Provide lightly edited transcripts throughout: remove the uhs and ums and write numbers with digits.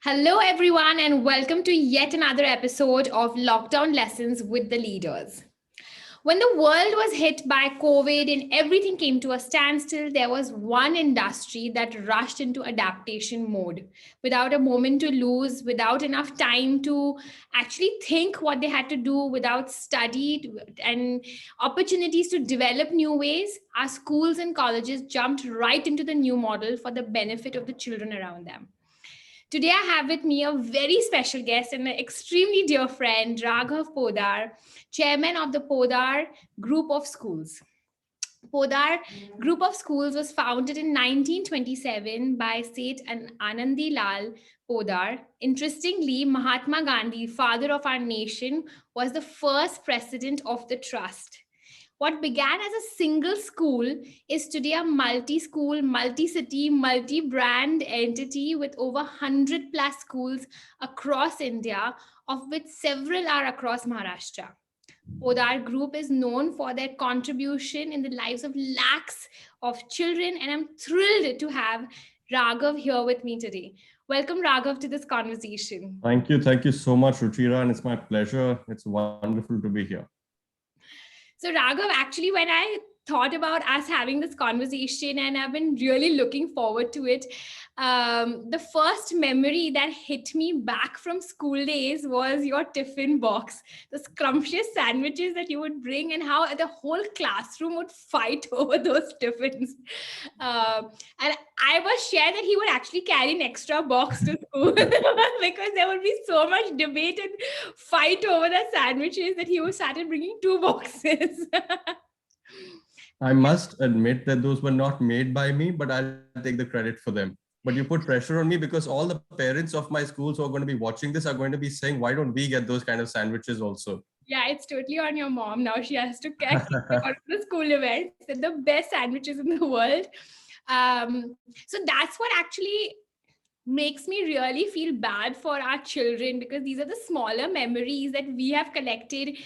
Hello, everyone, and welcome to yet another episode of Lockdown Lessons with the Leaders. When the world was hit by COVID and everything came to a standstill, there was one industry that rushed into adaptation mode without a moment to lose, without enough time to actually think what they had to do, without study and opportunities to develop new ways. Our schools and colleges jumped right into the new model for the benefit of the children around them. Today, I have with me a very special guest and an extremely dear friend, Raghav Podar, chairman of the Podar Group of Schools. Podar Group of Schools was founded in 1927 by Seth and Anandi Lal Podar. Interestingly, Mahatma Gandhi, father of our nation, was the first president of the trust. What began as a single school is today a multi-school, multi-city, multi-brand entity with over 100 plus schools across India, of which several are across Maharashtra. Podar Group is known for their contribution in the lives of lakhs of children, and I'm thrilled to have Raghav here with me today. Welcome, Raghav, to this conversation. Thank you. Thank you so much, Ruchira, and it's my pleasure. It's wonderful to be here. So, Raghav, actually, when I thought about us having this conversation, and I've been really looking forward to it, the first memory that hit me back from school days was your tiffin box, the scrumptious sandwiches that you would bring, and how the whole classroom would fight over those tiffins. And I was shared that he would actually carry an extra box to school because there would be so much debate and fight over the sandwiches that he was started bringing two boxes. I must admit that those were not made by me, but I'll take the credit for them. But you put pressure on me because all the parents of my schools who are going to be watching this are going to be saying, why don't we get those kind of sandwiches also? Yeah, it's totally on your mom. Now she has to carry the school events. They're the best sandwiches in the world. So that's what actually makes me really feel bad for our children, because these are the smaller memories that we have collected.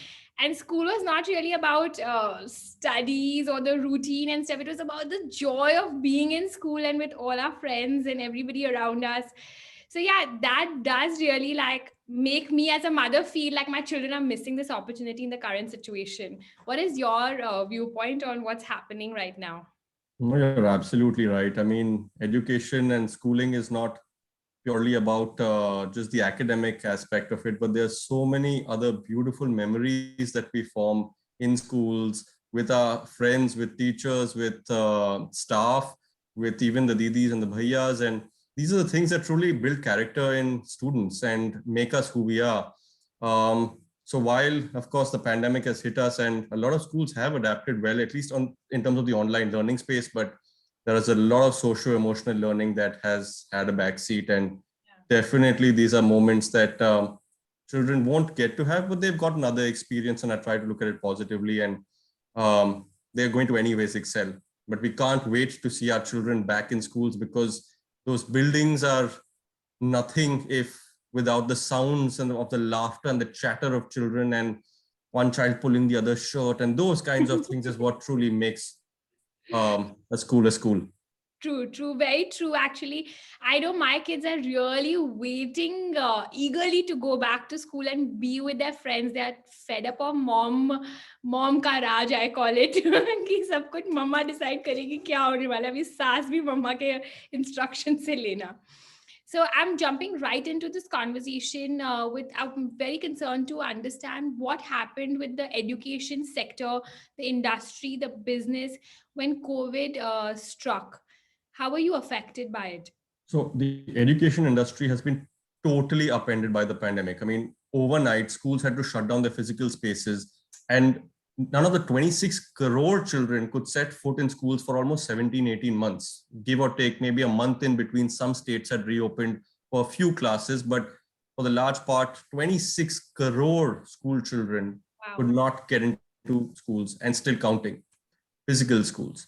And school was not really about studies or the routine and stuff. It was about the joy of being in school and with all our friends and everybody around us. So yeah, that does really like make me as a mother feel like my children are missing this opportunity in the current situation. What is your viewpoint on what's happening right now? No, you're absolutely right. I mean, education and schooling is not purely about just the academic aspect of it, but there's so many other beautiful memories that we form in schools with our friends, with teachers, with staff, with even the didis and the bhaiyas. And these are the things that truly build character in students and make us who we are. So while, of course, the pandemic has hit us and a lot of schools have adapted well, at least in terms of the online learning space, but there is a lot of socio-emotional learning that has had a backseat. And definitely these are moments that children won't get to have, but they've got another experience, and I try to look at it positively. And they're going to anyways excel. But we can't wait to see our children back in schools, because those buildings are nothing if without the sounds and of the laughter and the chatter of children and one child pulling the other shirt, and those kinds of things is what truly makes a school a school. True, very true. Actually, I know my kids are really waiting eagerly to go back to school and be with their friends. They are fed up of mom का राज, I call it. कि सब कुछ मम्मा decide करेगी क्या होने वाला है, अभी सास भी मम्मा के instruction से लेना. So I'm jumping right into this conversation I'm very concerned to understand what happened with the education sector, the industry, the business when COVID struck. How were you affected by it? So the education industry has been totally upended by the pandemic. I mean, overnight, schools had to shut down their physical spaces, and none of the 26 crore children could set foot in schools for almost 17, 18 months, give or take maybe a month in between. Some states had reopened for a few classes, but for the large part, 26 crore school children could not get into schools, and still counting, physical schools.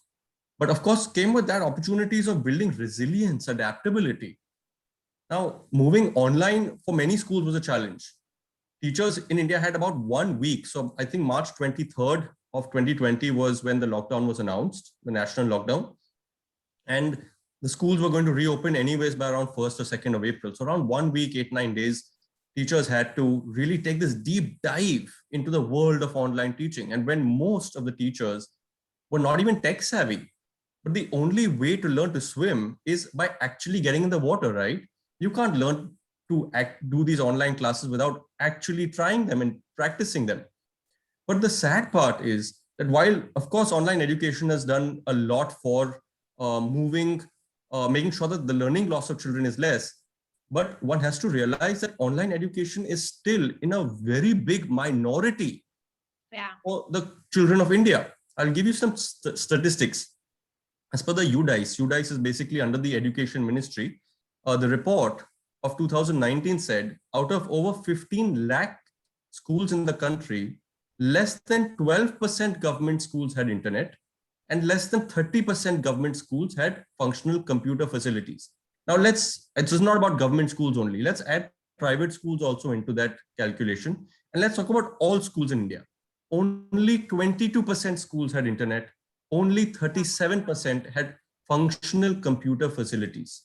But of course, came with that opportunities of building resilience, adaptability. Now, moving online for many schools was a challenge. Teachers in India had about 1 week. So I think March 23rd of 2020 was when the lockdown was announced, the national lockdown. And the schools were going to reopen anyways by around 1st or 2nd of April. So around 1 week, 8-9 days, teachers had to really take this deep dive into the world of online teaching. And when most of the teachers were not even tech savvy, but the only way to learn to swim is by actually getting in the water, right? You can't learn to do these online classes without actually trying them and practicing them. But the sad part is that while, of course, online education has done a lot for making sure that the learning loss of children is less, but one has to realize that online education is still in a very big minority for the children of India. I'll give you some statistics. As per the UDICE, UDICE is basically under the Education Ministry. The report of 2019 said out of over 15 lakh schools in the country, less than 12% government schools had internet and less than 30% government schools had functional computer facilities. Now it's not about government schools only. Let's add private schools also into that calculation. And let's talk about all schools in India. Only 22% schools had internet. Only 37% had functional computer facilities.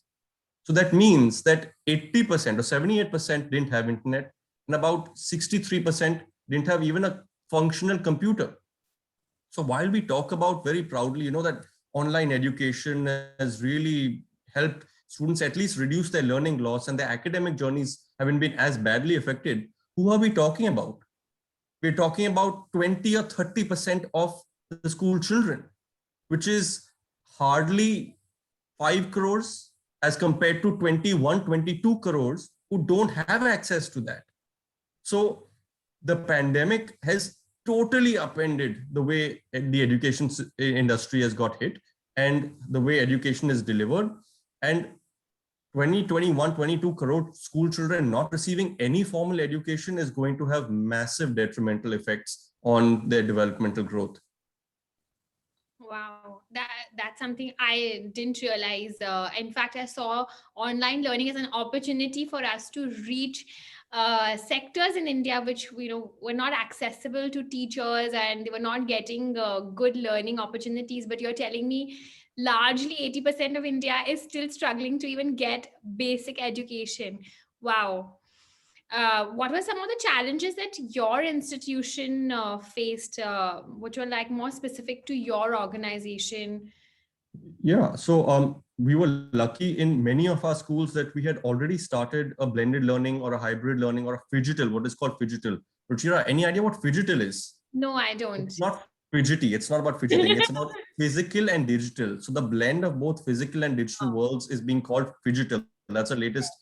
So that means that 80% or 78% didn't have internet and about 63% didn't have even a functional computer. So while we talk about very proudly, that online education has really helped students at least reduce their learning loss and their academic journeys haven't been as badly affected, who are we talking about? We're talking about 20 or 30% of the school children, which is hardly 5 crores as compared to 21, 22 crores who don't have access to that. So the pandemic has totally upended the way the education industry has got hit and the way education is delivered. And 20, 21, 22 crore school children not receiving any formal education is going to have massive detrimental effects on their developmental growth. Wow, that's something I didn't realize. In fact, I saw online learning as an opportunity for us to reach sectors in India which were not accessible to teachers and they were not getting good learning opportunities. But you're telling me largely 80% of India is still struggling to even get basic education. Wow. What were some of the challenges that your institution faced, which were like more specific to your organization? Yeah, so we were lucky in many of our schools that we had already started a blended learning or a hybrid learning or a phygital, what is called phygital. Ruchira, any idea what phygital is? No, I don't. It's not fidgety. It's not about fidgeting. It's about physical and digital. So the blend of both physical and digital worlds is being called phygital. That's the latest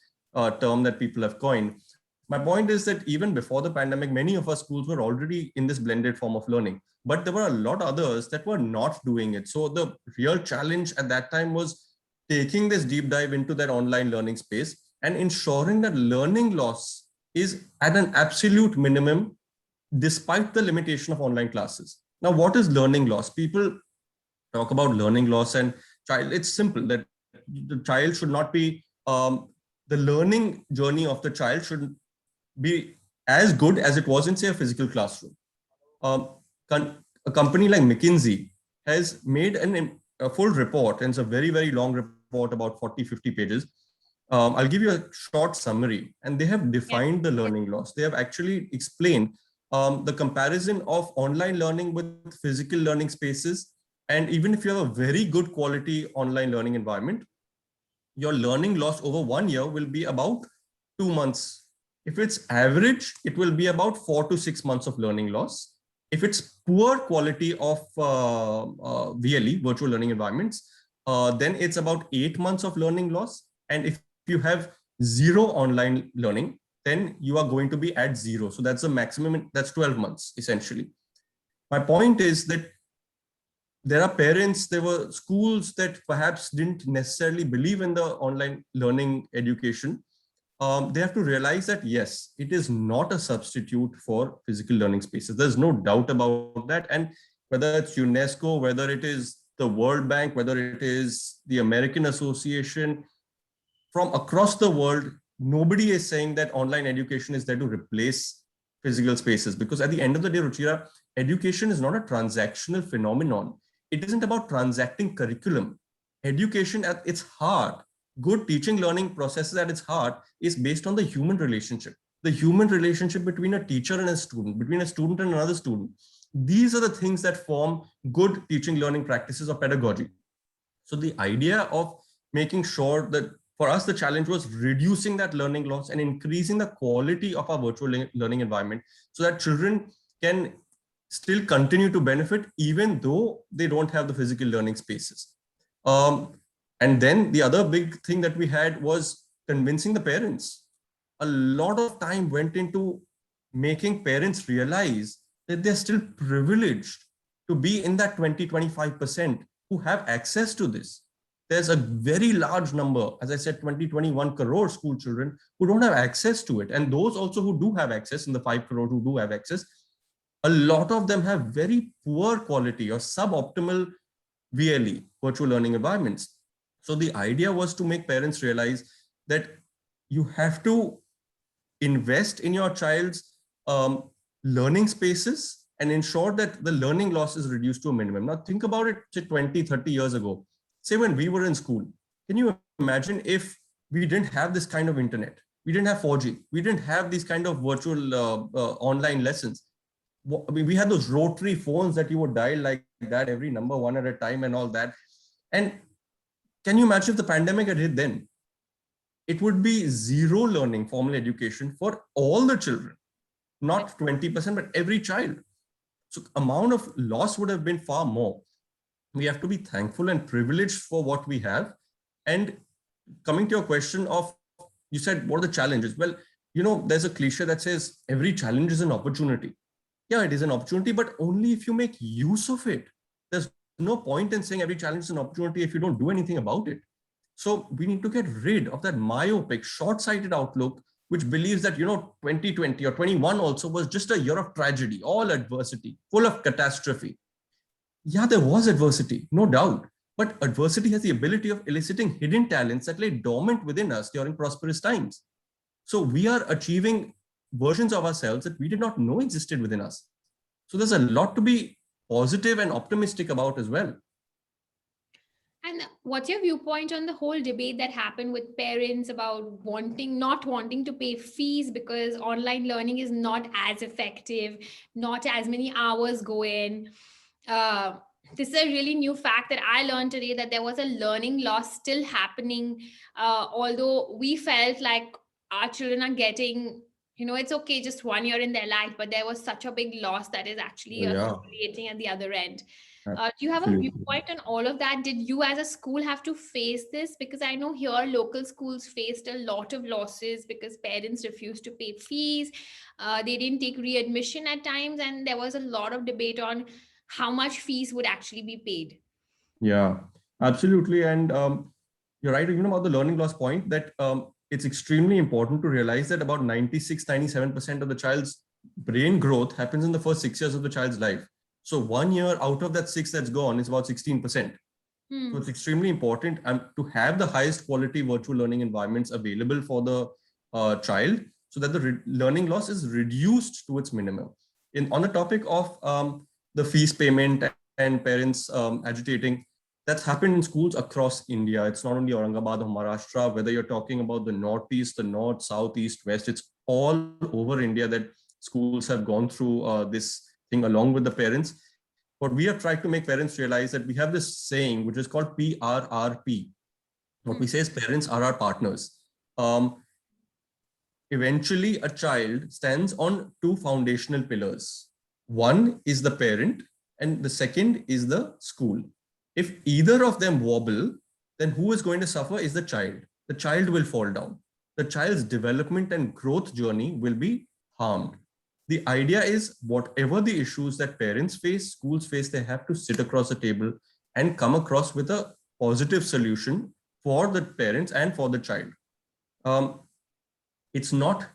term that people have coined. My point is that even before the pandemic, many of our schools were already in this blended form of learning, but there were a lot others that were not doing it. So the real challenge at that time was taking this deep dive into that online learning space and ensuring that learning loss is at an absolute minimum, despite the limitation of online classes. Now, what is learning loss? People talk about learning loss and child. It's simple that the child should not be, the learning journey of the child should be as good as it was in, say, a physical classroom. A company like McKinsey has made a full report, and it's a very, very long report, about 40, 50 pages. I'll give you a short summary, and they have defined the learning loss. They have actually explained the comparison of online learning with physical learning spaces. And even if you have a very good quality online learning environment, your learning loss over 1 year will be about 2 months. If it's average, it will be about 4 to 6 months of learning loss. If it's poor quality of VLE, virtual learning environments, then it's about 8 months of learning loss. And if you have zero online learning, then you are going to be at zero. So that's the maximum, that's 12 months, essentially. My point is that there are parents, there were schools that perhaps didn't necessarily believe in the online learning education. They have to realize that, yes, it is not a substitute for physical learning spaces. There's no doubt about that. And whether it's UNESCO, whether it is the World Bank, whether it is the American Association, from across the world, nobody is saying that online education is there to replace physical spaces. Because at the end of the day, Ruchira, education is not a transactional phenomenon. It isn't about transacting curriculum. education at its heart, good teaching learning processes at its heart is based on the human relationship. The human relationship between a teacher and a student, between a student and another student. These are the things that form good teaching learning practices or pedagogy. So the idea of making sure that for us, the challenge was reducing that learning loss and increasing the quality of our virtual learning environment so that children can still continue to benefit even though they don't have the physical learning spaces. And then the other big thing that we had was convincing the parents. A lot of time went into making parents realize that they're still privileged to be in that 20-25% who have access to this. There's a very large number, as I said, 21 crore school children who don't have access to it. And those also who do have access, in the 5 crore who do have access, a lot of them have very poor quality or suboptimal VLE, virtual learning environments. So the idea was to make parents realize that you have to invest in your child's learning spaces and ensure that the learning loss is reduced to a minimum. Now think about it, say 20, 30 years ago, say when we were in school, can you imagine if we didn't have this kind of internet? We didn't have 4G. We didn't have these kind of virtual online lessons. I mean, we had those rotary phones that you would dial like that, every number one at a time and all that. And can you imagine if the pandemic had hit then? It would be zero learning, formal education for all the children, not 20%, but every child. So amount of loss would have been far more. We have to be thankful and privileged for what we have. And coming to your question of, you said, what are the challenges? Well, you know, there's a cliche that says every challenge is an opportunity. Yeah, it is an opportunity, but only if you make use of it. There's no point in saying every challenge is an opportunity if you don't do anything about it. So we need to get rid of that myopic, short-sighted outlook, which believes that, you know, 2020 or 21 also was just a year of tragedy, all adversity, full of catastrophe. Yeah, there was adversity, no doubt. But adversity has the ability of eliciting hidden talents that lay dormant within us during prosperous times. So we are achieving versions of ourselves that we did not know existed within us. So there's a lot to be positive and optimistic about as well. And what's your viewpoint on the whole debate that happened with parents about not wanting to pay fees because online learning is not as effective, not as many hours go in? This is a really new fact that I learned today, that there was a learning loss still happening. Although we felt like our children are getting, it's okay, just 1 year in their life, but there was such a big loss that is actually Yeah, accumulating at the other end. Do you have a absolutely. viewpoint on all of that? Did you as a school have to face this? Because I know here local schools faced a lot of losses because parents refused to pay fees. They didn't take readmission at times, and there was a lot of debate on how much fees would actually be paid. Yeah, absolutely. And you're right, even about the learning loss point, that it's extremely important to realize that about 96-97% of the child's brain growth happens in the first 6 years of the child's life. So 1 year out of that 6 that's gone is about 16%. So it's extremely important to have the highest quality virtual learning environments available for the child so that the learning loss is reduced to its minimum. On the topic of the fees payment and parents agitating, that's happened in schools across India. It's not only Aurangabad or Maharashtra, whether you're talking about the Northeast, the North, South, East, West, it's all over India that schools have gone through this thing along with the parents. But we have tried to make parents realize that we have this saying, which is called PRRP. What we say is parents are our partners. Eventually, a child stands on two foundational pillars. One is the parent, and the second is the school. If either of them wobble, then who is going to suffer is the child. The child will fall down. The child's development and growth journey will be harmed. The idea is whatever the issues that parents face, schools face, they have to sit across the table and come across with a positive solution for the parents and for the child. It's not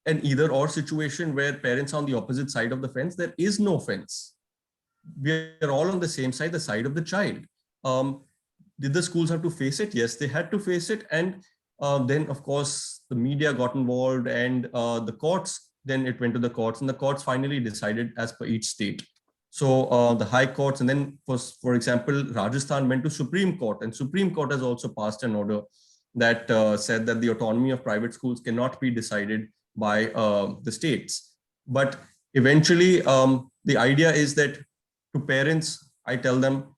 an either or situation where parents are on the opposite side of the fence. There is no fence. We are all on the same side, the side of the child. Did the schools have to face it? Yes, they had to face it. And then, of course, the media got involved and the courts, then it went to the courts, and the courts finally decided as per each state. So the high courts, and then for example, Rajasthan went to Supreme Court, and Supreme Court has also passed an order that said that the autonomy of private schools cannot be decided by the states. But eventually, the idea is that to parents, I tell them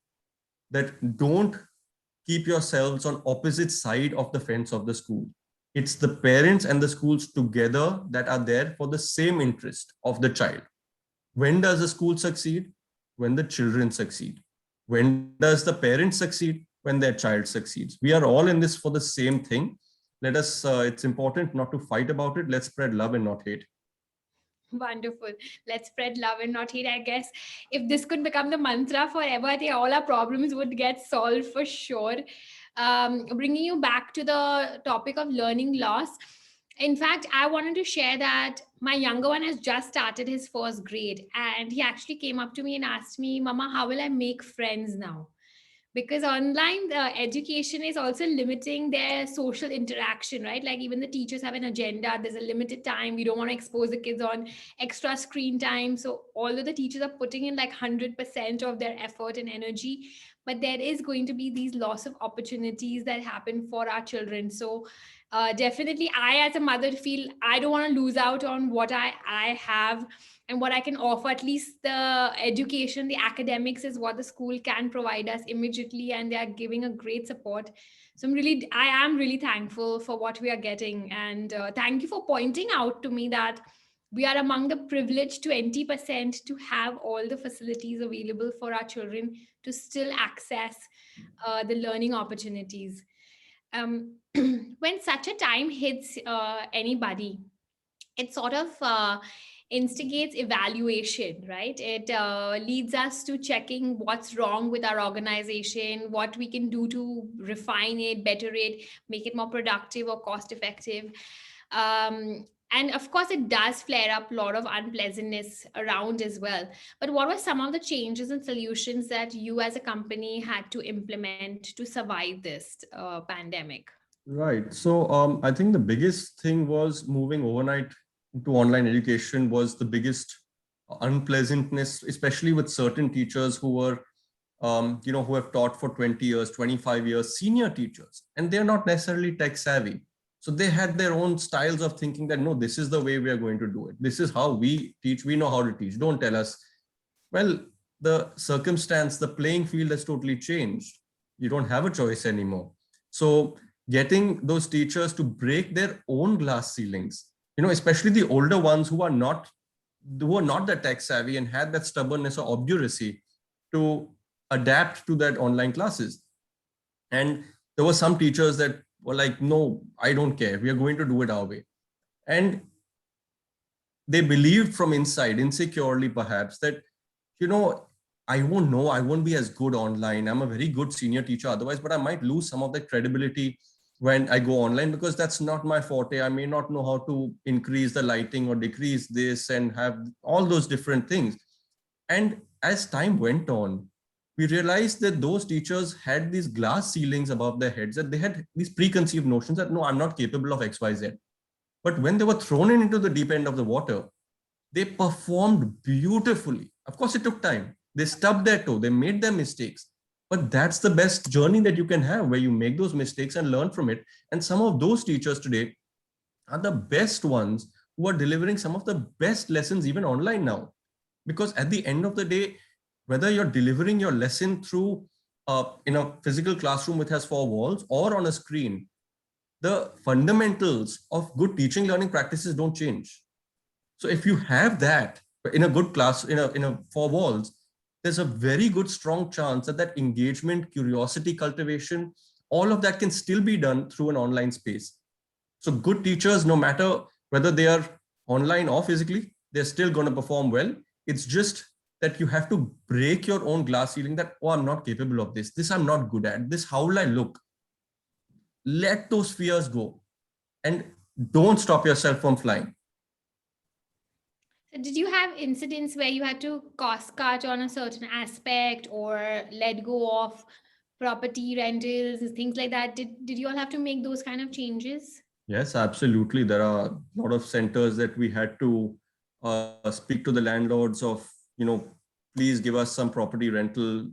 that don't keep yourselves on opposite side of the fence of the school. It's the parents and the schools together that are there for the same interest of the child. When does the school succeed? When the children succeed. When does the parents succeed? When their child succeeds. We are all in this for the same thing. Let us, it's important not to fight about it. Let's spread love and not hate. Wonderful. Let's spread love and not hate. I guess if this could become the mantra forever, I think all our problems would get solved for sure. Bringing you back to the topic of learning loss. In fact, I wanted to share that my younger one has just started his first grade, and he actually came up to me and asked me, Mama, how will I make friends now? Because online education is also limiting their social interaction, right? Like even the teachers have an agenda, there's a limited time, we don't want to expose the kids on extra screen time. So although the teachers are putting in like 100% of their effort and energy, but there is going to be these loss of opportunities that happen for our children. So definitely I as a mother feel I don't want to lose out on what I have and what I can offer. At least the education, the academics is what the school can provide us immediately, and they are giving a great support. So I am really thankful for what we are getting, and thank you for pointing out to me that we are among the privileged 20% to have all the facilities available for our children to still access the learning opportunities. When such a time hits anybody, it sort of instigates evaluation, right? It leads us to checking what's wrong with our organization, what we can do to refine it, better it, make it more productive or cost effective. And of course, it does flare up a lot of unpleasantness around as well. But what were some of the changes and solutions that you as a company had to implement to survive this pandemic? Right. So I think the biggest thing was moving overnight to online education was the biggest unpleasantness, especially with certain teachers who were, who have taught for 20 years, 25 years, senior teachers, and they're not necessarily tech savvy. So they had their own styles of thinking that, no, this is the way we are going to do it. This is how we teach. We know how to teach. Don't tell us. Well, the circumstance, the playing field has totally changed. You don't have a choice anymore. So getting those teachers to break their own glass ceilings, especially the older ones who are not that tech savvy and had that stubbornness or obduracy to adapt to that online classes. And there were some teachers that were like, no, I don't care. We are going to do it our way. And they believed from inside, insecurely perhaps, that, I won't be as good online. I'm a very good senior teacher otherwise, but I might lose some of that credibility when I go online because that's not my forte. I may not know how to increase the lighting or decrease this and have all those different things. And as time went on, we realized that those teachers had these glass ceilings above their heads, that they had these preconceived notions that, no, I'm not capable of XYZ. But when they were thrown into the deep end of the water, they performed beautifully. Of course, it took time. They stubbed their toe. They made their mistakes. But that's the best journey that you can have, where you make those mistakes and learn from it. And some of those teachers today are the best ones who are delivering some of the best lessons even online now. Because at the end of the day, whether you're delivering your lesson through in a physical classroom which has 4 walls or on a screen, the fundamentals of good teaching learning practices don't change. So if you have that in a good class, in a 4 walls, there's a very good strong chance that engagement, curiosity, cultivation, all of that can still be done through an online space. So good teachers, no matter whether they are online or physically, they're still going to perform well. It's just that you have to break your own glass ceiling that, oh, I'm not capable of this. This I'm not good at. This, how will I look? Let those fears go and don't stop yourself from flying. Did you have incidents where you had to cost cut on a certain aspect or let go of property rentals, things like that? Did you all have to make those kind of changes? Yes, absolutely. There are a lot of centers that we had to speak to the landlords of, please give us some property rental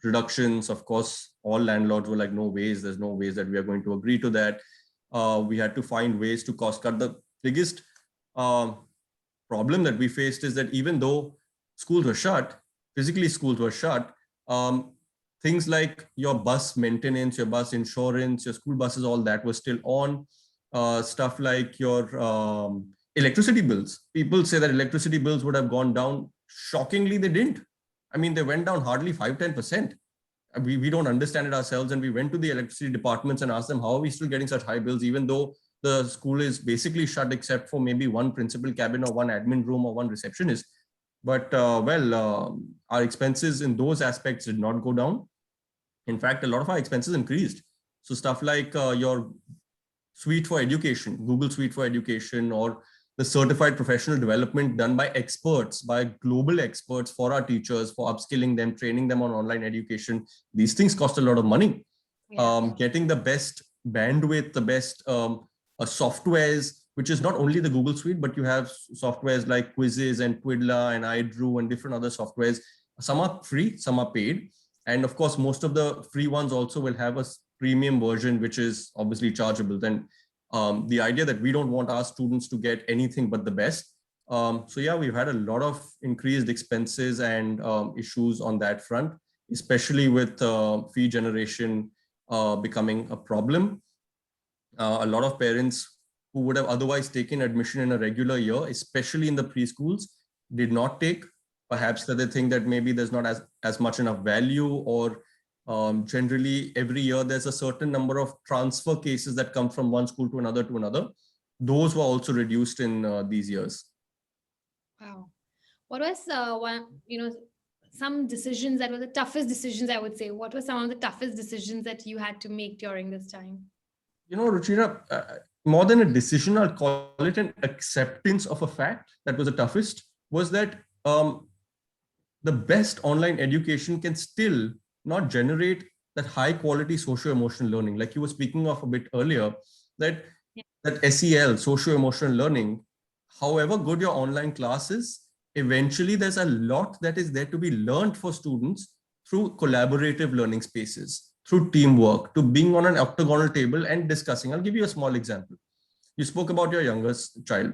reductions. Of course, all landlords were like, no ways, there's no ways that we are going to agree to that. We had to find ways to cost cut. The biggest problem that we faced is that even though schools were shut, physically schools were shut, things like your bus maintenance, your bus insurance, your school buses, all that was still on. Stuff like your electricity bills. People say that electricity bills would have gone down. Shockingly, they didn't. I mean, they went down hardly 5-10%. We don't understand it ourselves. And we went to the electricity departments and asked them, how are we still getting such high bills, even though the school is basically shut except for maybe one principal cabin or one admin room or one receptionist. But our expenses in those aspects did not go down. In fact, a lot of our expenses increased. So stuff like your suite for education, Google Suite for Education, or the certified professional development done by experts, by global experts for our teachers, for upskilling them, training them on online education. These things cost a lot of money. Yeah. Getting the best bandwidth, the best softwares, which is not only the Google Suite, but you have softwares like Quizzes and Quidla and iDrew and different other softwares. Some are free, some are paid. And of course, most of the free ones also will have a premium version, which is obviously chargeable. Then the idea that we don't want our students to get anything but the best. So yeah, we've had a lot of increased expenses and issues on that front, especially with fee generation becoming a problem. A lot of parents who would have otherwise taken admission in a regular year, especially in the preschools, did not take. Perhaps that they think that maybe there's not as much enough value, or generally every year there's a certain number of transfer cases that come from one school to another. Those were also reduced in these years. Wow. What was some decisions that were the toughest decisions, I would say? What were some of the toughest decisions that you had to make during this time? Ruchira, more than a decision, I'll call it an acceptance of a fact that was the toughest, was that the best online education can still not generate that high quality socio-emotional learning. Like you were speaking of a bit earlier, that SEL, socio-emotional learning, however good your online class is, eventually there's a lot that is there to be learned for students through collaborative learning spaces, through teamwork, to being on an octagonal table and discussing. I'll give you a small example. You spoke about your youngest child.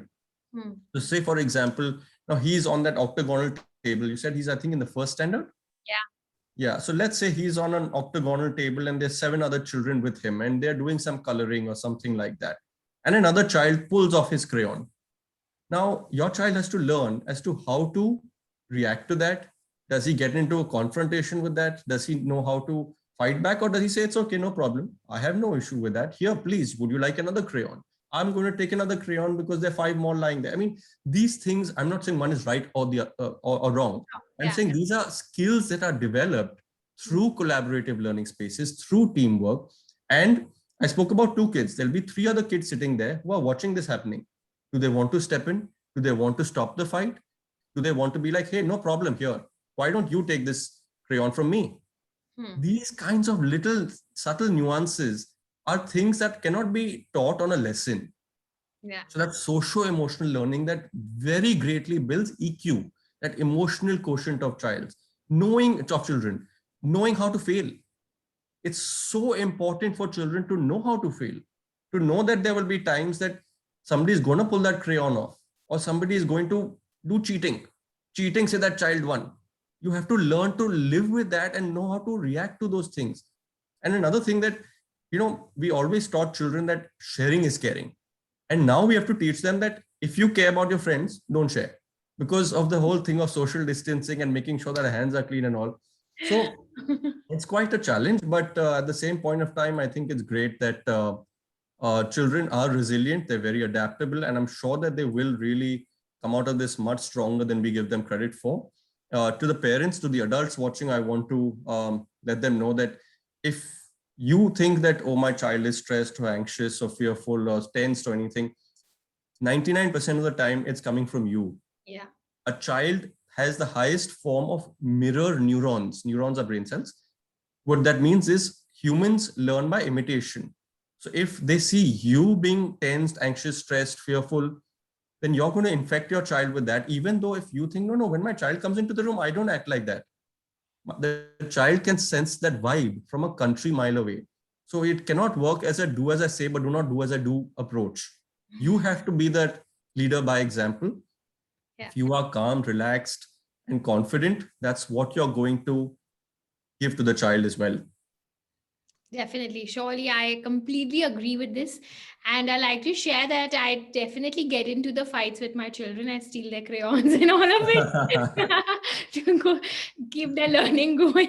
So say, for example, now he's on that octagonal table. You said he's, I think, in the first standard? Yeah. So let's say he's on an octagonal table and there's 7 other children with him and they're doing some coloring or something like that. And another child pulls off his crayon. Now, your child has to learn as to how to react to that. Does he get into a confrontation with that? Does he know how to fight back, or does he say, it's okay, no problem, I have no issue with that. Here, please, would you like another crayon? I'm going to take another crayon because there are 5 more lying there. I mean, these things, I'm not saying one is right or or wrong. I'm saying these are skills that are developed through collaborative learning spaces, through teamwork. And I spoke about 2 kids. There'll be 3 other kids sitting there who are watching this happening. Do they want to step in? Do they want to stop the fight? Do they want to be like, hey, no problem here. Why don't you take this crayon from me? These kinds of little subtle nuances are things that cannot be taught on a lesson. So that socio-emotional learning that very greatly builds EQ, that emotional quotient of children, knowing how to fail. It's so important for children to know how to fail, to know that there will be times that somebody is going to pull that crayon off, or somebody is going to do cheating, say that child won. You have to learn to live with that and know how to react to those things. And another thing that, we always taught children that sharing is caring. And now we have to teach them that if you care about your friends, don't share, because of the whole thing of social distancing and making sure that our hands are clean and all. So it's quite a challenge, but at the same point of time, I think it's great that children are resilient, they're very adaptable, and I'm sure that they will really come out of this much stronger than we give them credit for. To the parents, to the adults watching, I want to let them know that if you think that, oh, my child is stressed or anxious or fearful or tensed or anything, 99% of the time it's coming from you. A child has the highest form of mirror neurons. Neurons are brain cells. What that means is humans learn by imitation. So if they see you being tensed, anxious, stressed, fearful, then you're going to infect your child with that. Even though if you think, no, when my child comes into the room, I don't act like that. The child can sense that vibe from a country mile away. So it cannot work as a do as I say, but do not do as I do approach. You have to be that leader by example. Yeah. If you are calm, relaxed, and confident, that's what you're going to give to the child as well. Definitely. Surely, I completely agree with this. And I like to share that I definitely get into the fights with my children. I steal their crayons and all of it to go, keep their learning going.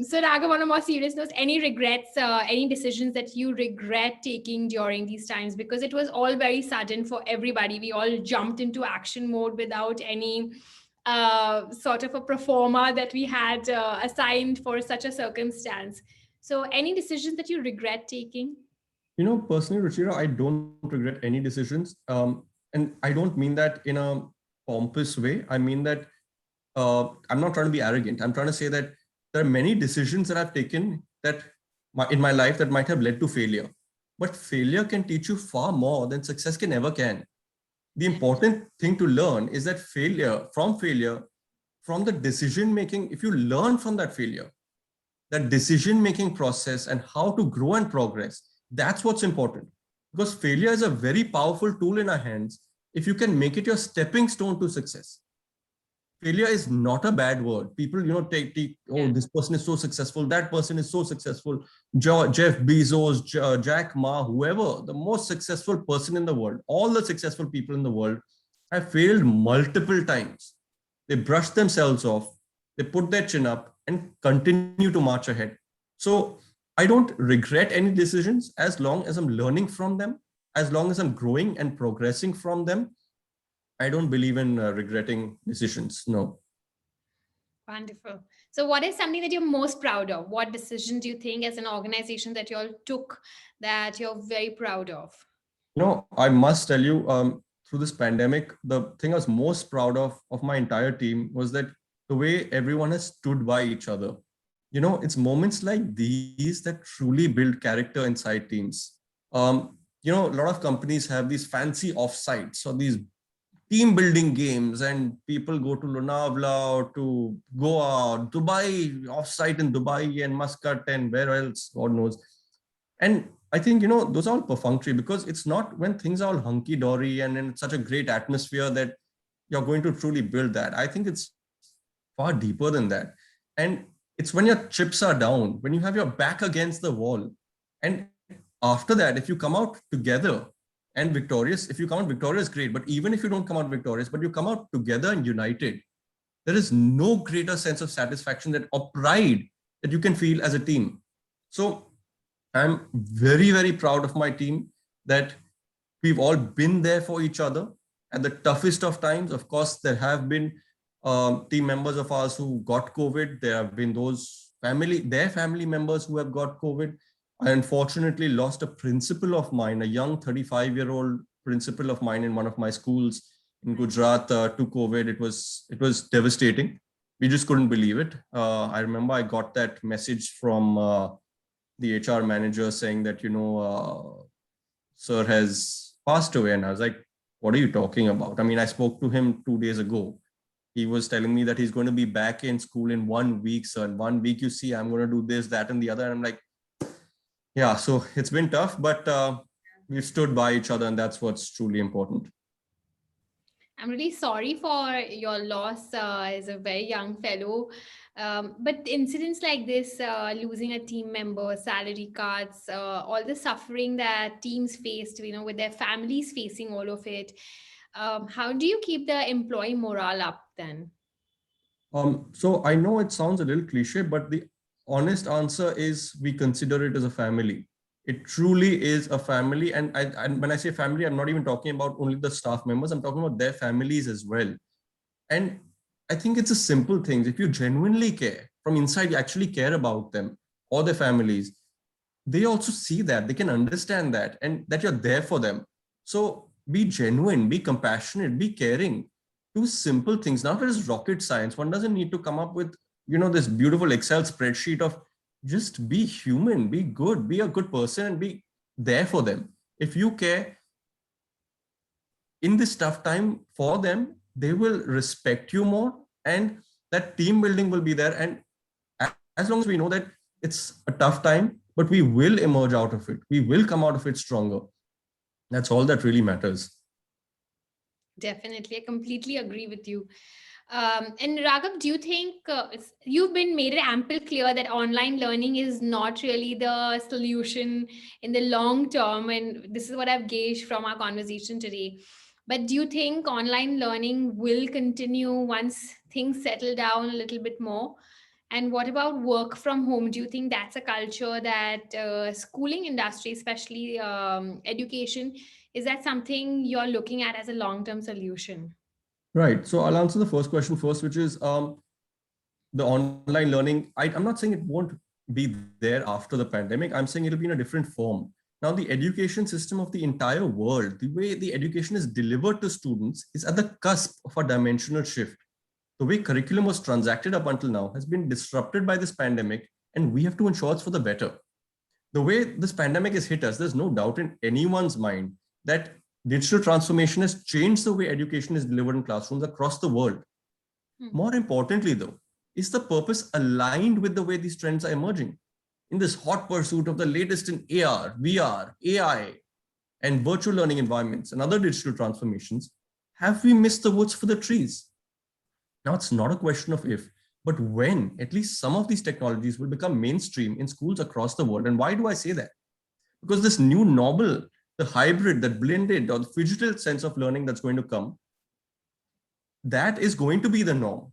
So, Raghav, on a more serious note, any regrets, any decisions that you regret taking during these times? Because it was all very sudden for everybody. We all jumped into action mode without any sort of a pro forma that we had assigned for such a circumstance. So, any decisions that you regret taking? Personally, Ruchira, I don't regret any decisions. And I don't mean that in a pompous way. I mean that I'm not trying to be arrogant. I'm trying to say that there are many decisions that I've taken that in my life that might have led to failure. But failure can teach you far more than success can ever can. The important thing to learn is that failure, from the decision making, if you learn from that failure, that decision making process and how to grow and progress, that's what's important. Because failure is a very powerful tool in our hands if you can make it your stepping stone to success. Failure is not a bad word. People, this person is so successful, that person is so successful. Jeff Bezos, Jack Ma, whoever, the most successful person in the world, all the successful people in the world have failed multiple times. They brush themselves off, they put their chin up and continue to march ahead. So I don't regret any decisions as long as I'm learning from them, as long as I'm growing and progressing from them. I don't believe in regretting decisions. No. Wonderful. So, what is something that you're most proud of? What decision do you think, as an organization, that you all took that you're very proud of? I must tell you, through this pandemic, the thing I was most proud of my entire team was that the way everyone has stood by each other. It's moments like these that truly build character inside teams. A lot of companies have these fancy offsites or these team building games, and people go to Lonavala or to Goa, Dubai, offsite in Dubai and Muscat and where else, God knows. And I think, those are all perfunctory because it's not when things are all hunky dory and in such a great atmosphere that you're going to truly build that. I think it's far deeper than that. And it's when your chips are down, when you have your back against the wall. And after that, if you come out together and victorious, if you come out victorious, great. But even if you don't come out victorious, but you come out together and united, there is no greater sense of satisfaction or pride that you can feel as a team. So I'm very, very proud of my team that we've all been there for each other at the toughest of times. Of course, there have been team members of ours who got COVID. There have been their family members who have got COVID. I unfortunately lost a principal of mine, a young 35-year-old principal of mine in one of my schools in Gujarat to COVID. It was devastating. We just couldn't believe it. I remember I got that message from the HR manager saying that, sir has passed away. And I was like, what are you talking about? I mean, I spoke to him 2 days ago. He was telling me that he's going to be back in school in 1 week, sir. In 1 week, I'm going to do this, that, and the other. And I'm like, yeah, so it's been tough, but we've stood by each other, and that's what's truly important. I'm really sorry for your loss as a very young fellow. But incidents like this, losing a team member, salary cuts, all the suffering that teams faced, with their families facing all of it, how do you keep the employee morale up then? So I know it sounds a little cliche, but the honest answer is we consider it as a family. It truly is a family. And when I say family, I'm not even talking about only the staff members. I'm talking about their families as well. And I think it's a simple thing. If you genuinely care from inside, you actually care about them or their families, they also see that, they can understand that, and that you're there for them. So be genuine, be compassionate, be caring. Do simple things. Now, it is rocket science. One doesn't need to come up with, this beautiful Excel spreadsheet of, just be human, be good, be a good person, and be there for them. If you care, in this tough time for them, they will respect you more, and that team building will be there. And as long as we know that it's a tough time, but we will emerge out of it, we will come out of it stronger. That's all that really matters. Definitely, I completely agree with you. And Raghav, do you think you've been made it ample clear that online learning is not really the solution in the long term? And this is what I've gauged from our conversation today. But do you think online learning will continue once things settle down a little bit more? And what about work from home? Do you think that's a culture that schooling industry, especially education, is that something you're looking at as a long-term solution? Right. So I'll answer the first question first, which is the online learning. I'm not saying it won't be there after the pandemic. I'm saying it'll be in a different form. Now, the education system of the entire world, the way the education is delivered to students, is at the cusp of a dimensional shift. The way curriculum was transacted up until now has been disrupted by this pandemic, and we have to ensure it's for the better. The way this pandemic has hit us, there's no doubt in anyone's mind that digital transformation has changed the way education is delivered in classrooms across the world. More importantly, though, is the purpose aligned with the way these trends are emerging? In this hot pursuit of the latest in AR, VR, AI, and virtual learning environments and other digital transformations, have we missed the woods for the trees? Now, it's not a question of if, but when at least some of these technologies will become mainstream in schools across the world. And why do I say that? Because this new normal, the hybrid, that blended or the digital sense of learning that's going to come, that is going to be the norm.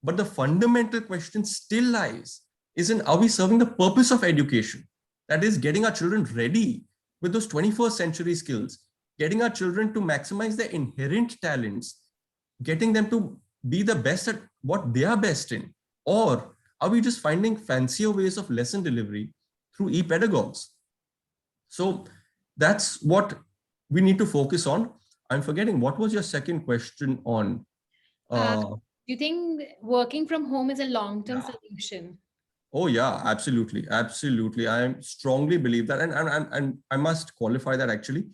But the fundamental question still lies is in, are we serving the purpose of education? That is getting our children ready with those 21st century skills, getting our children to maximize their inherent talents, getting them to be the best at what they are best in? Or are we just finding fancier ways of lesson delivery through e-pedagogues? So that's what we need to focus on. I'm forgetting, what was your second question on? Do you think working from home is a long-term solution? Oh yeah, absolutely. Absolutely. I strongly believe that. And I must qualify that actually,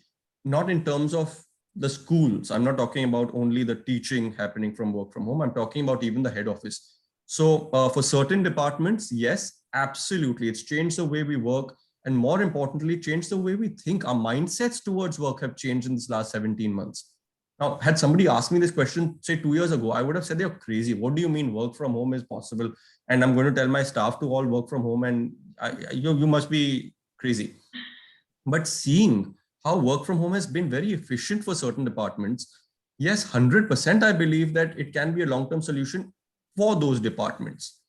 not in terms of the schools. I'm not talking about only the teaching happening from work from home. I'm talking about even the head office. So for certain departments, yes, absolutely. It's changed the way we work. And more importantly, changed the way we think. Our mindsets towards work have changed in this last 17 months. Now, had somebody asked me this question, say 2 years ago, I would have said, they're crazy. What do you mean work from home is possible? And I'm going to tell my staff to all work from home, and you must be crazy. But seeing how work from home has been very efficient for certain departments, yes, 100% I believe that it can be a long-term solution for those departments.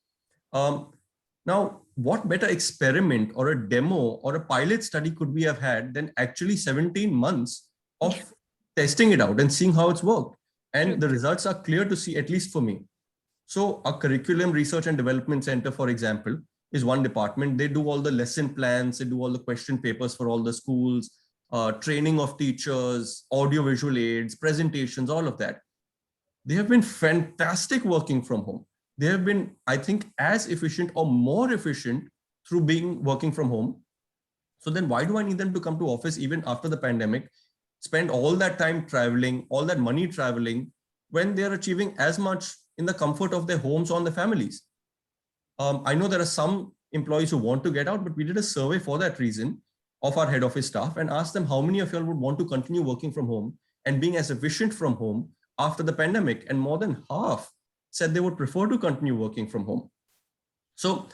Now, what better experiment or a demo or a pilot study could we have had than actually 17 months of testing it out and seeing how it's worked? And the results are clear to see, at least for me. So our Curriculum Research and Development Center, for example, is one department. They do all the lesson plans, they do all the question papers for all the schools, training of teachers, audio-visual aids, presentations, all of that. They have been fantastic working from home. They have been, I think, as efficient or more efficient through being working from home. So then why do I need them to come to office even after the pandemic, spend all that time traveling, all that money traveling, when they're achieving as much in the comfort of their homes or on their families? I know there are some employees who want to get out, but we did a survey for that reason of our head office staff and asked them how many of y'all would want to continue working from home and being as efficient from home after the pandemic. And more than half said they would prefer to continue working from home. So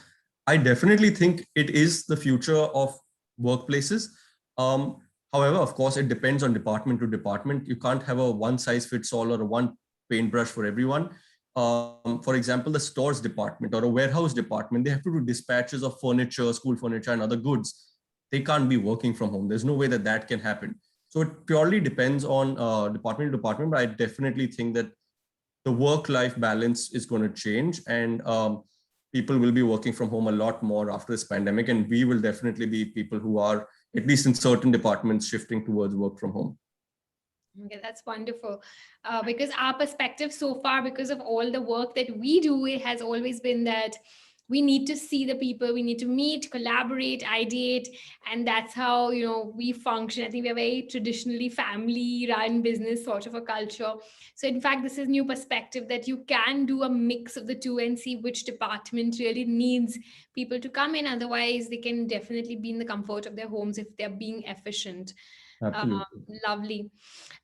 I definitely think it is the future of workplaces. However, of course, it depends on department to department. You can't have a one size fits all or a one paintbrush for everyone. For example, the stores department or a warehouse department, they have to do dispatches of furniture, school furniture, and other goods. They can't be working from home. There's no way that that can happen. So it purely depends on department to department, but I definitely think that the work-life balance is going to change, and people will be working from home a lot more after this pandemic, and we will definitely be people who are, at least in certain departments, shifting towards work from home. Okay, that's wonderful. Because our perspective so far, because of all the work that we do, it has always been that we need to see the people, we need to meet, collaborate, ideate, and that's how, you know, we function. I think we're very traditionally family run business sort of a culture. So in fact, this is new perspective that you can do a mix of the two and see which department really needs people to come in. Otherwise, they can definitely be in the comfort of their homes if they're being efficient. Absolutely. Lovely.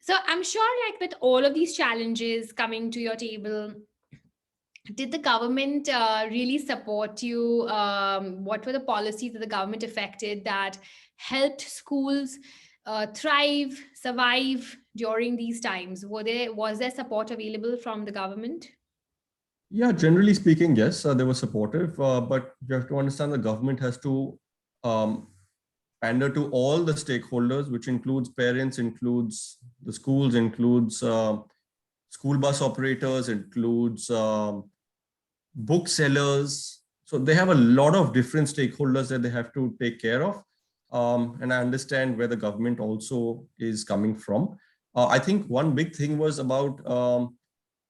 So I'm sure, like with all of these challenges coming to your table, did the government really support you? What were the policies that the government affected that helped schools thrive, survive during these times? Was there support available from the government? Yeah, generally speaking, yes, they were supportive, but you have to understand the government has to um, pander to all the stakeholders, which includes parents, includes the schools, includes school bus operators, includes booksellers. So they have a lot of different stakeholders that they have to take care of. And I understand where the government also is coming from. I think one big thing was about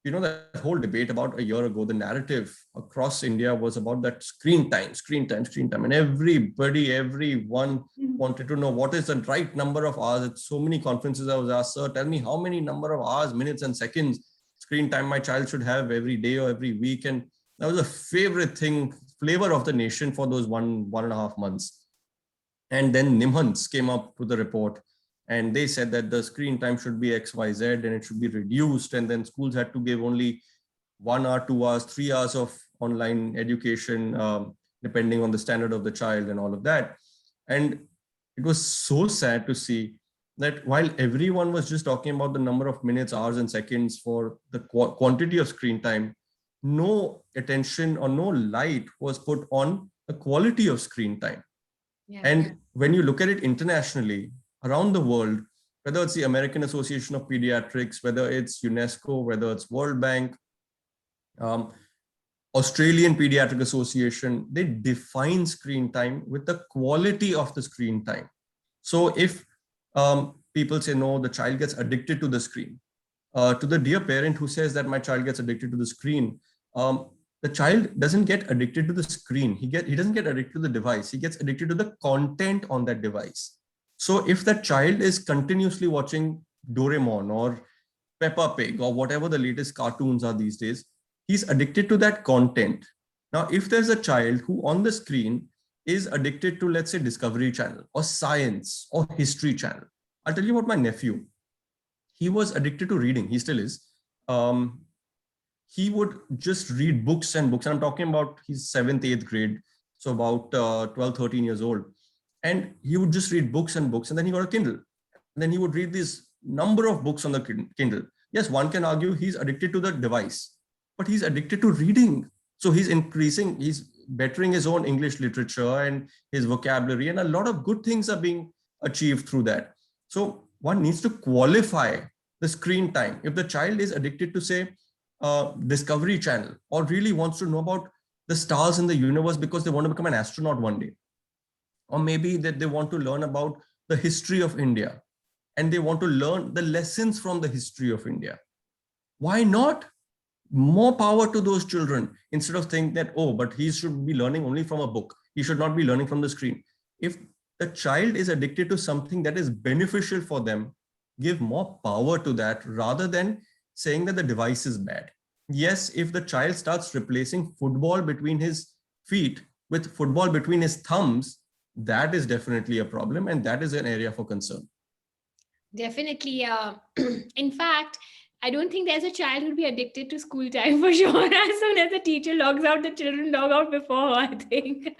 that whole debate about a year ago, the narrative across India was about that screen time, screen time, screen time. And everyone wanted to know what is the right number of hours. At so many conferences, I was asked, sir, tell me how many number of hours, minutes and seconds screen time my child should have every day or every week. And that was a favorite thing, flavor of the nation for those 1.5 months. And then NIMHANS came up with a report, and they said that the screen time should be XYZ and it should be reduced. And then schools had to give only 1 hour, 2 hours, 3 hours of online education, depending on the standard of the child and all of that. And it was so sad to see that while everyone was just talking about the number of minutes, hours, and seconds for the quantity of screen time, no attention or no light was put on the quality of screen time. Yeah. And when you look at it internationally, around the world, whether it's the American Association of Pediatrics, whether it's UNESCO, whether it's World Bank, Australian Pediatric Association, they define screen time with the quality of the screen time. So if people say, no, the child gets addicted to the screen, to the dear parent who says that my child gets addicted to the screen, the child doesn't get addicted to the screen. He doesn't get addicted to the device. He gets addicted to the content on that device. So if that child is continuously watching Doraemon or Peppa Pig or whatever the latest cartoons are these days, he's addicted to that content. Now, if there's a child who on the screen is addicted to, let's say, Discovery Channel or Science or History Channel, I'll tell you about my nephew. He was addicted to reading. He still is. He would just read books and books. And I'm talking about his 7th, 8th grade. So about 12, 13 years old. And he would just read books and books. And then he got a Kindle. And then he would read this number of books on the Kindle. Yes, one can argue he's addicted to the device, but he's addicted to reading. So he's bettering his own English literature and his vocabulary. And a lot of good things are being achieved through that. So one needs to qualify the screen time. If the child is addicted to, say, Discovery Channel, or really wants to know about the stars in the universe because they want to become an astronaut one day, or maybe that they want to learn about the history of India and they want to learn the lessons from the history of India, why not? More power to those children, instead of thinking that, oh, but he should be learning only from a book. He should not be learning from the screen. If the child is addicted to something that is beneficial for them, give more power to that rather than saying that the device is bad. Yes, if the child starts replacing football between his feet with football between his thumbs, that is definitely a problem, and that is an area for concern. Definitely. In fact, I don't think there's a child who'd be addicted to school time for sure. As soon as the teacher logs out, the children log out before her, I think.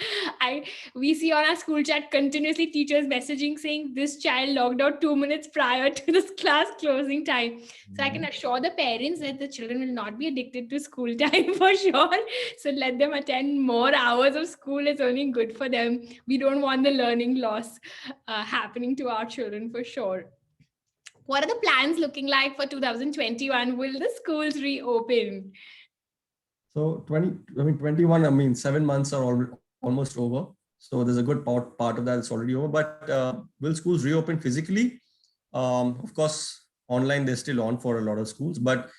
We see on our school chat continuously teachers messaging saying this child logged out 2 minutes prior to this class closing time. So I can assure the parents that the children will not be addicted to school time for sure. So let them attend more hours of school. It's only good for them. We don't want the learning loss happening to our children for sure. What are the plans looking like for 2021? Will the schools reopen? So 21, 7 months are almost over. So there's a good part of that that's already over. But will schools reopen physically? Of course, online, they're still on for a lot of schools. But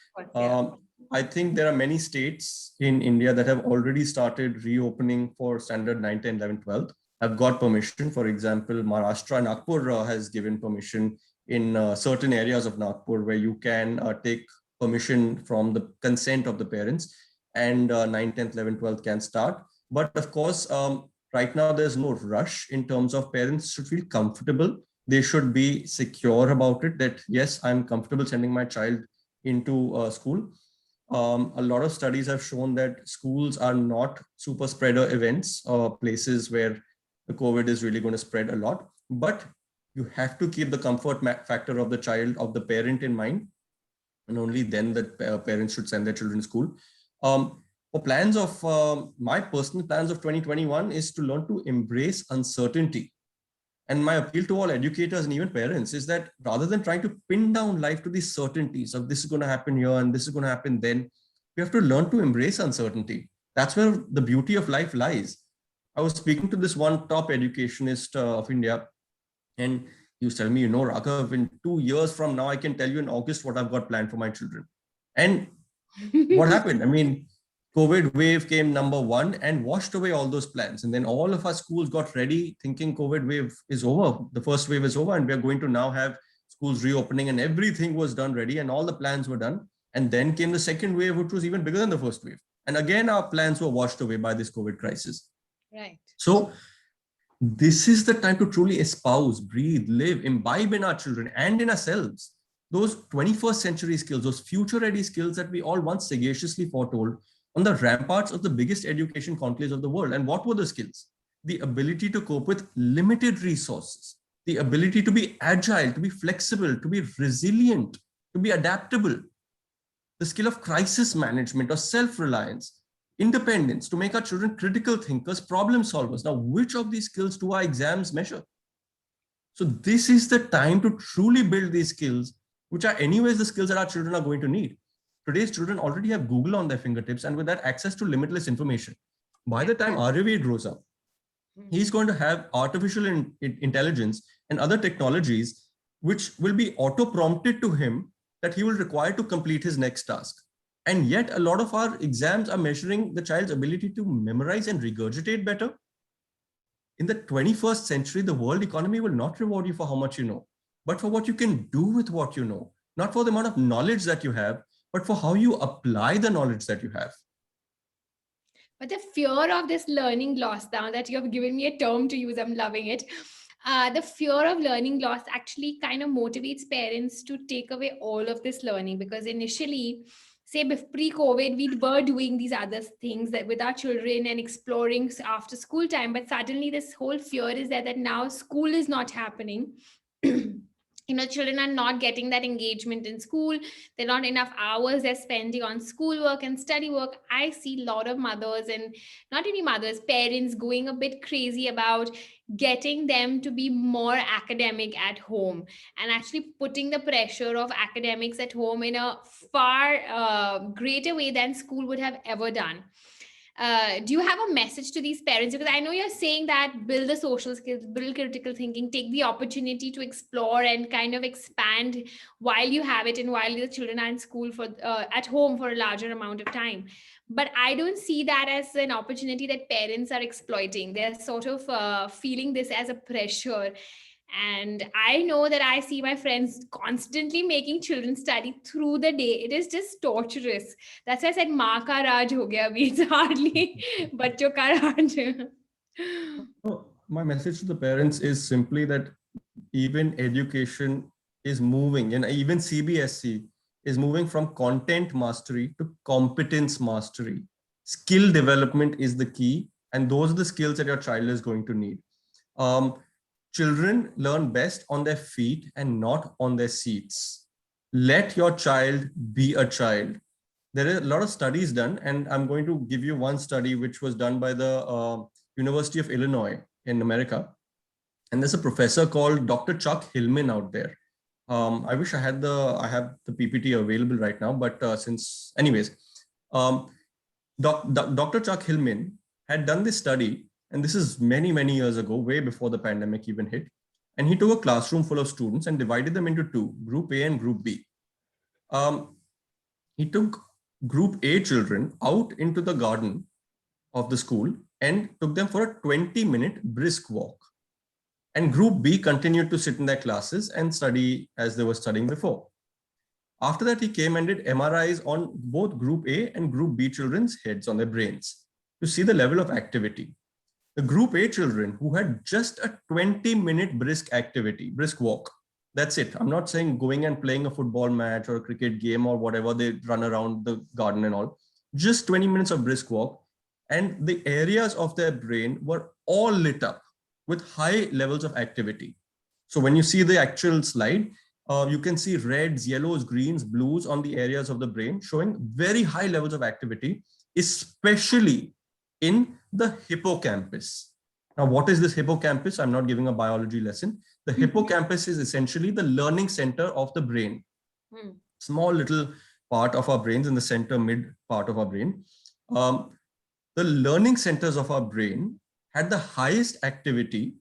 I think there are many states in India that have already started reopening for standard 9, 10, 11, 12. Have got permission. For example, Maharashtra, Nagpur has given permission in certain areas of Nagpur where you can take permission from the consent of the parents, and 9, 10, 11, 12 can start. But of course, right now there's no rush in terms of parents should feel comfortable. They should be secure about it that, yes, I'm comfortable sending my child into school. A lot of studies have shown that schools are not super spreader events or places where the COVID is really going to spread a lot. But you have to keep the comfort factor of the child, of the parent in mind. And only then the parents should send their children to school. For plans of my personal plans of 2021 is to learn to embrace uncertainty. And my appeal to all educators and even parents is that rather than trying to pin down life to these certainties of this is going to happen here and this is going to happen then, we have to learn to embrace uncertainty. That's where the beauty of life lies. I was speaking to this one top educationist of India, and he was telling me, Raghav, in 2 years from now, I can tell you in August what I've got planned for my children. And what happened? I mean, COVID wave came number one and washed away all those plans. And then all of our schools got ready thinking COVID wave is over. The first wave is over and we're going to now have schools reopening, and everything was done ready and all the plans were done. And then came the second wave, which was even bigger than the first wave. And again, our plans were washed away by this COVID crisis. Right. So this is the time to truly espouse, breathe, live, imbibe in our children and in ourselves those 21st century skills, those future ready skills that we all once sagaciously foretold on the ramparts of the biggest education conclaves of the world. And what were the skills? The ability to cope with limited resources, the ability to be agile, to be flexible, to be resilient, to be adaptable, the skill of crisis management or self-reliance, independence, to make our children critical thinkers, problem solvers. Now, which of these skills do our exams measure? So this is the time to truly build these skills, which are anyways the skills that our children are going to need. Today's children already have Google on their fingertips, and with that access to limitless information. By the time Aravind grows up, he's going to have artificial intelligence and other technologies which will be auto-prompted to him that he will require to complete his next task. And yet a lot of our exams are measuring the child's ability to memorize and regurgitate better. In the 21st century, the world economy will not reward you for how much you know, but for what you can do with what you know, not for the amount of knowledge that you have, but for how you apply the knowledge that you have. But the fear of this learning loss, now that you have given me a term to use, I'm loving it. The fear of learning loss actually kind of motivates parents to take away all of this learning, because initially, say pre-COVID, we were doing these other things that with our children and exploring after school time. But suddenly this whole fear is there that now school is not happening. Children are not getting that engagement in school. There are not enough hours they're spending on schoolwork and study work. I see a lot of mothers, and not only mothers, parents going a bit crazy about getting them to be more academic at home and actually putting the pressure of academics at home in a far greater way than school would have ever done. Do you have a message to these parents? Because I know you're saying that build the social skills, build critical thinking, take the opportunity to explore and kind of expand while you have it and while the children are in school for at home for a larger amount of time. But I don't see that as an opportunity that parents are exploiting. They're sort of feeling this as a pressure. And I know that I see my friends constantly making children study through the day. It is just torturous. That's why I said maa ka raj ho gaya abhi. It's hardly bachcho ka raj. My message to the parents is simply that even education is moving, and even CBSE is moving from content mastery to competence mastery. Skill development is the key, and those are the skills that your child is going to need. Children learn best on their feet and not on their seats. Let your child be a child. There are a lot of studies done, and I'm going to give you one study which was done by the University of Illinois in America. And there's a professor called Dr. Chuck Hillman out there. I wish I have the PPT available right now, but Dr. Chuck Hillman had done this study. And this is many, many years ago, way before the pandemic even hit. And he took a classroom full of students and divided them into two, Group A and Group B. He took Group A children out into the garden of the school and took them for a 20-minute brisk walk. And Group B continued to sit in their classes and study as they were studying before. After that, he came and did MRIs on both Group A and Group B children's heads, on their brains, to see the level of activity. The Group A children who had just a 20-minute brisk walk, that's it. I'm not saying going and playing a football match or a cricket game or whatever, they run around the garden and all, just 20 minutes of brisk walk. And the areas of their brain were all lit up with high levels of activity. So when you see the actual slide, you can see reds, yellows, greens, blues on the areas of the brain showing very high levels of activity, especially in the hippocampus. Now, what is this hippocampus? I'm not giving a biology lesson. The hippocampus is essentially the learning center of the brain. Small little part of our brains in the center mid part of our brain. The learning centers of our brain had the highest activity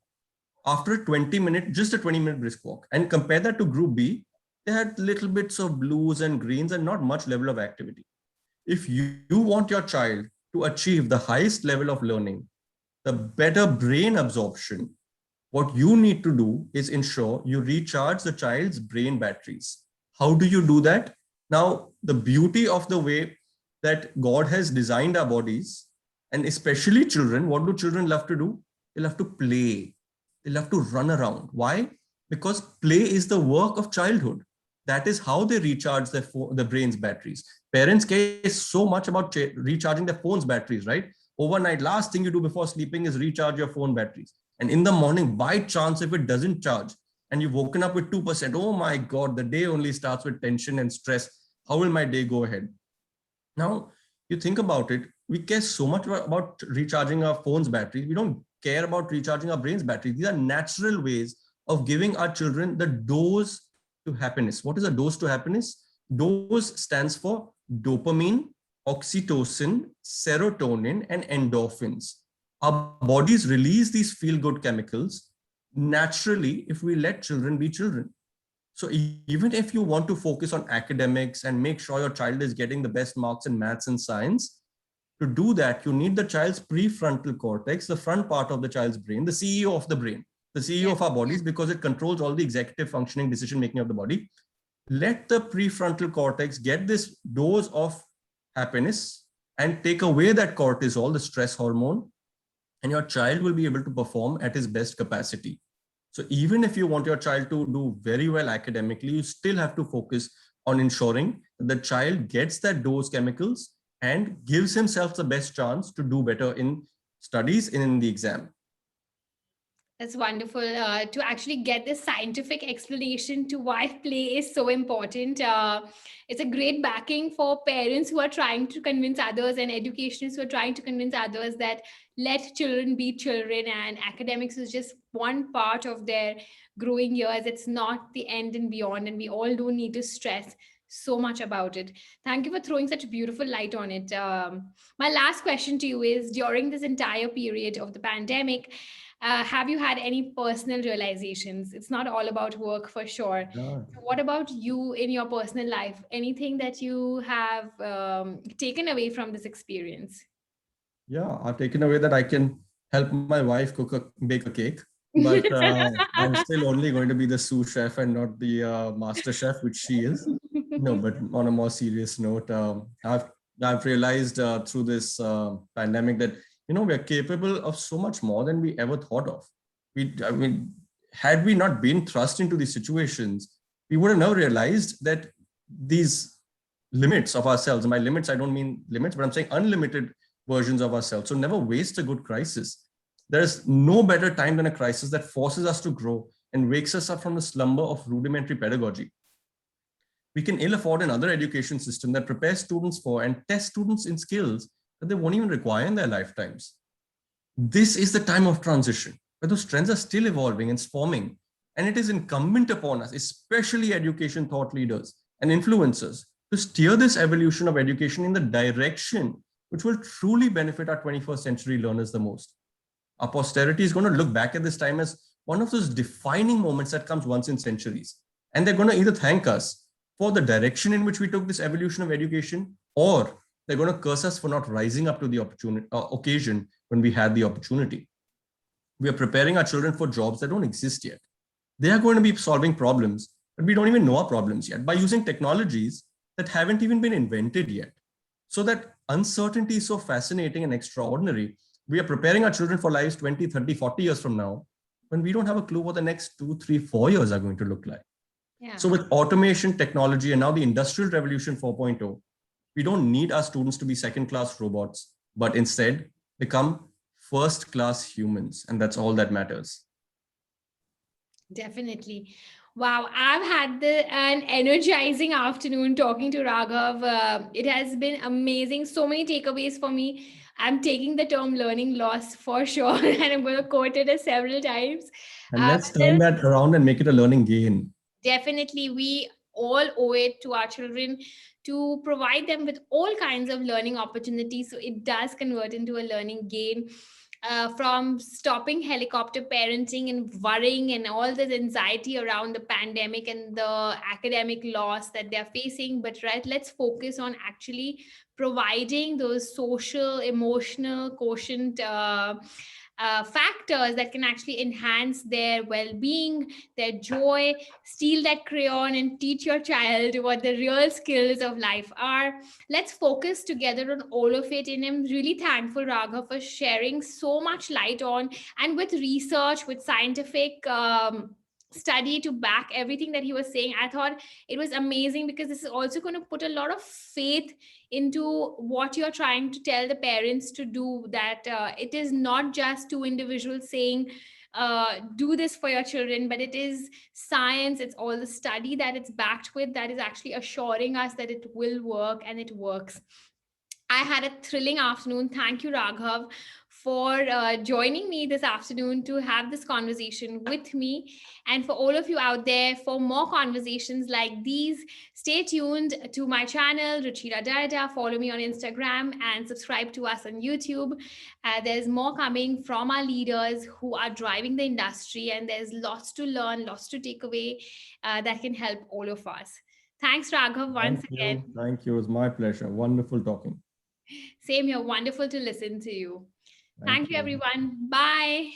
after a 20-minute brisk walk. And compare that to Group B, they had little bits of blues and greens and not much level of activity. If you want your child to achieve the highest level of learning, the better brain absorption, what you need to do is ensure you recharge the child's brain batteries. How do you do that? Now, the beauty of the way that God has designed our bodies, and especially children, what do children love to do? They love to play. They love to run around. Why? Because play is the work of childhood. That is how they recharge their brain's batteries. Parents care so much about recharging their phone's batteries, right? Overnight, last thing you do before sleeping is recharge your phone batteries. And in the morning, by chance, if it doesn't charge and you've woken up with 2%, oh my God, the day only starts with tension and stress. How will my day go ahead? Now, you think about it, we care so much about recharging our phone's batteries. We don't care about recharging our brain's batteries. These are natural ways of giving our children the dose to happiness. What is a dose to happiness? Dose stands for dopamine, oxytocin, serotonin, and endorphins. Our bodies release these feel-good chemicals naturally if we let children be children. So even if you want to focus on academics and make sure your child is getting the best marks in maths and science, to do that, you need the child's prefrontal cortex, the front part of the child's brain, the CEO of the brain, the CEO of our bodies, because it controls all the executive functioning, decision-making of the body. Let the prefrontal cortex get this dose of happiness and take away that cortisol, the stress hormone, and your child will be able to perform at his best capacity. So even if you want your child to do very well academically, you still have to focus on ensuring that the child gets that dose chemicals and gives himself the best chance to do better in studies and in the exam. That's wonderful to actually get this scientific explanation to why play is so important. It's a great backing for parents who are trying to convince others and educationists who are trying to convince others that let children be children and academics is just one part of their growing years. It's not the end and beyond, and we all don't need to stress so much about it. Thank you for throwing such beautiful light on it. My last question to you is, during this entire period of the pandemic, have you had any personal realizations? It's not all about work for sure. Yeah. So what about you in your personal life? Anything that you have taken away from this experience? Yeah, I've taken away that I can help my wife bake a cake, but I'm still only going to be the sous chef and not the master chef, which she is. No, but on a more serious note, I've realized through this pandemic that we are capable of so much more than we ever thought of. Had we not been thrust into these situations, we would have never realized that these limits of ourselves, and by limits, I don't mean limits, but I'm saying unlimited versions of ourselves. So never waste a good crisis. There's no better time than a crisis that forces us to grow and wakes us up from the slumber of rudimentary pedagogy. We can ill afford another education system that prepares students for and tests students in skills that they won't even require in their lifetimes. This is the time of transition, where those trends are still evolving and forming. And it is incumbent upon us, especially education thought leaders and influencers, to steer this evolution of education in the direction which will truly benefit our 21st century learners the most. Our posterity is going to look back at this time as one of those defining moments that comes once in centuries. And they're going to either thank us for the direction in which we took this evolution of education, or they're going to curse us for not rising up to the occasion when we had the opportunity. We are preparing our children for jobs that don't exist yet. They are going to be solving problems, but we don't even know our problems yet by using technologies that haven't even been invented yet. So that uncertainty is so fascinating and extraordinary. We are preparing our children for lives 20, 30, 40 years from now, when we don't have a clue what the next 2, 3, 4 years are going to look like. Yeah. So with automation, technology, and now the Industrial Revolution 4.0, we don't need our students to be second-class robots, but instead become first-class humans. And that's all that matters. Definitely. Wow, I've had an energizing afternoon talking to Raghav. It has been amazing. So many takeaways for me. I'm taking the term learning loss for sure, and I'm going to quote it several times. And let's turn that around and make it a learning gain. Definitely, we all owe it to our children to provide them with all kinds of learning opportunities. So it does convert into a learning gain. From stopping helicopter parenting and worrying and all this anxiety around the pandemic and the academic loss that they're facing. But let's focus on actually providing those social, emotional quotient factors that can actually enhance their well-being, their joy. Steal that crayon and teach your child what the real skills of life are. Let's focus together on all of it. And I'm really thankful, Raghav, for sharing so much light on, and with research, with scientific study to back everything that he was saying. I thought it was amazing, because this is also going to put a lot of faith into what you're trying to tell the parents to do, that it is not just two individuals saying do this for your children, but it is science, it's all the study that it's backed with that is actually assuring us that it will work, and it works. I had a thrilling afternoon. Thank you, Raghav, for joining me this afternoon to have this conversation with me. And for all of you out there, for more conversations like these, stay tuned to my channel, Ruchira Darda. Follow me on Instagram and subscribe to us on YouTube. There's more coming from our leaders who are driving the industry, and there's lots to learn, lots to take away that can help all of us. Thanks, Raghav, once again. Thank you. It was my pleasure. Wonderful talking. Same here. Wonderful to listen to you. Thank you, everyone. Bye.